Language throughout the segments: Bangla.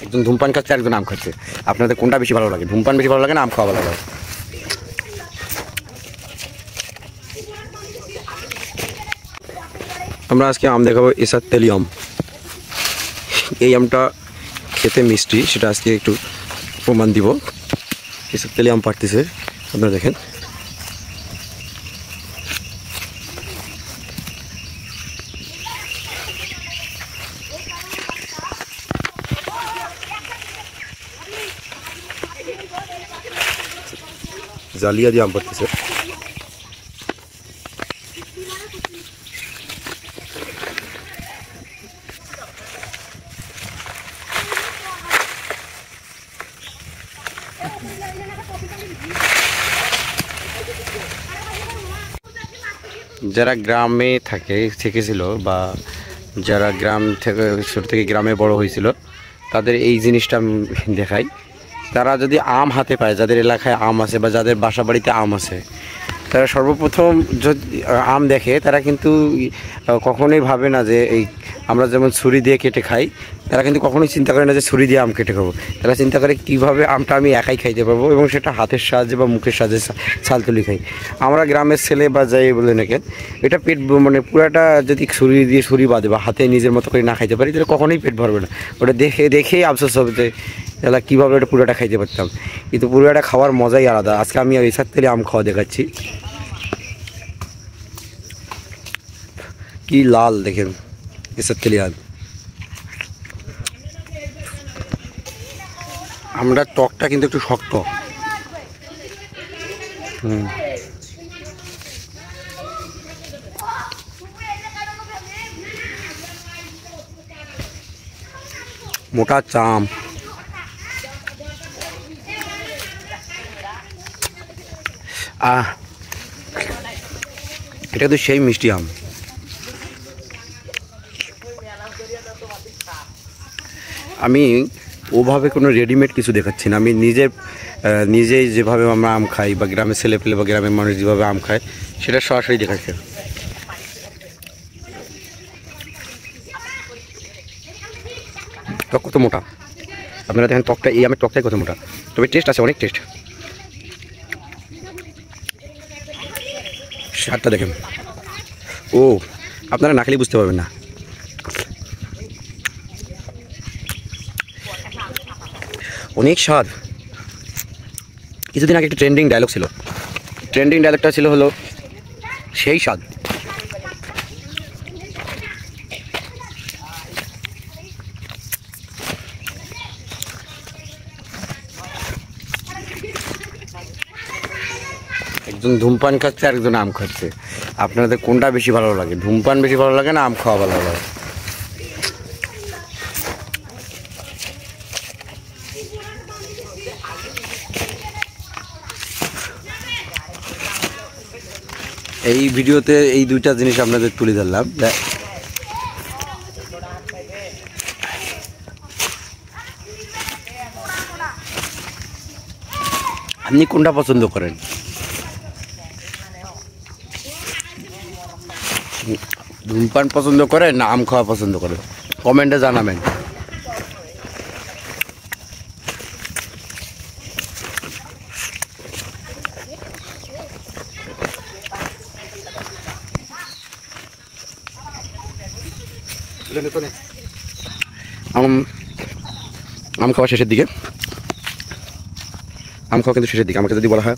একজন ধূমপান খাচ্ছে একজন আম খাচ্ছে। আপনাদের কোনটা বেশি ভালো লাগে? ধূমপান বেশি ভালো লাগে না আম খাওয়া ভালো লাগে? আমরা আজকে আম দেখাবো এসার তেলি আম। এই আমটা খেতে মিষ্টি, সেটা আজকে একটু প্রমাণ দিব। এসার তেলি আম পাড়তেছে, আপনারা দেখেন। জালিয়া দিয়ে আম পাড়তেছে। যারা গ্রামে থেকেছিল বা যারা গ্রাম থেকে ছোটো থেকে গ্রামে বড় হয়েছিল তাদের এই জিনিসটা দেখাই। তারা যদি আম হাতে পায়, যাদের এলাকায় আম আছে বা যাদের বাসা বাড়িতে আম আছে, তারা সর্বপ্রথম যদি আম দেখে তারা কিন্তু কখনোই ভাবে না যে এই আমরা যেমন ছুরি দিয়ে কেটে খাই, তারা কিন্তু কখনোই চিন্তা করে না যে ছুরি দিয়ে আম কেটে খাবো। তারা চিন্তা করে কীভাবে আমটা আমি একাই খাইতে পারবো, এবং সেটা হাতের সাহায্যে বা মুখের সাহায্যে ছাল তুলি খাই। আমরা গ্রামের ছেলে বা যাই বলে নাকি, এটা পেট মানে পুরাটা যদি ছুরি বাদে বা হাতে নিজের মতো করে না খাইতে পারি, তাহলে কখনোই পেট ভরবে না। ওটা দেখেই আফসোস হবে যে তাহলে কীভাবে ওটা পুরোটা খাইতে পারতাম। কিন্তু পুরোটা খাওয়ার মজাই আলাদা। আজকে আমি এসার তেলে আম খাওয়া দেখাচ্ছি। কি লাল দেখেন এসার তেলি আম। আমরা টকটা কিন্তু একটু শক্ত। মোটা চাম। এটা তো সেই মিষ্টি আম। আমি ওভাবে কোনো রেডিমেড কিছু দেখাচ্ছি না। আমি নিজেই যেভাবে আমরা আম খাই বা গ্রামের ছেলেপেলে বা গ্রামের মানুষ যেভাবে আম খায় সেটা সরাসরি দেখাচ্ছি। টক কত মোটা, আপনারা দেখেন টকটা, এই আমের টকটাই কত মোটা, তবে টেস্ট আছে, অনেক টেস্ট। স্বাদটা দেখেন, ও আপনারা না খেলে বুঝতে পারবেন না। অনেক স্বাদ। কিছুদিন আগে একটা ট্রেন্ডিং ডায়লগ ছিল, ট্রেন্ডিং ডায়লগটা ছিল হলো সেই স্বাদ। একজন ধূমপান খাচ্ছে আর একজন আম খাচ্ছে। আপনাদের কোনটা বেশি ভালো লাগে? ধূমপান বেশি ভালো লাগে না আম খাওয়া ভালো লাগে? এই ভিডিওতে এই দুইটা জিনিস আপনাদের তুলে ধরলাম। আপনি কোনটা পছন্দ করেন? ধূমপান পছন্দ করেন না আম খাওয়া পছন্দ করেন? কমেন্টে জানাবেন। আম খাওয়া শেষের দিকে, আম খাওয়া কিন্তু শেষের দিকে। আমাকে যদি বলা হয়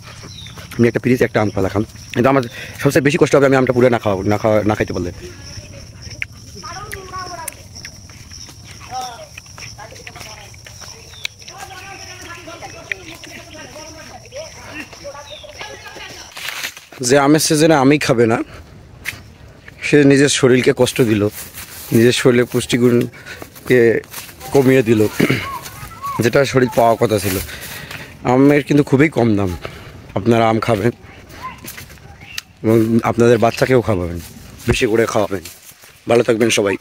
আমি একটা পিরিচ একটা আম খাওয়া খান, কিন্তু আমার সবচেয়ে বেশি কষ্ট হবে আমি আমটা পুরো না খাইতে পারলে। যে আমের সিজনে আমি খাবে না, সে নিজের শরীরকে কষ্ট দিল, নিজের শরীরের পুষ্টিগুণকে কমিয়ে দিল, যেটা শরীর পাওয়া কথা ছিল। আমের কিন্তু খুবই কম দাম। আপনারা আম খাবেন এবং আপনাদের বাচ্চাকেও খাওয়াবেন, বেশি করে খাওয়াবেন। ভালো থাকবেন সবাই।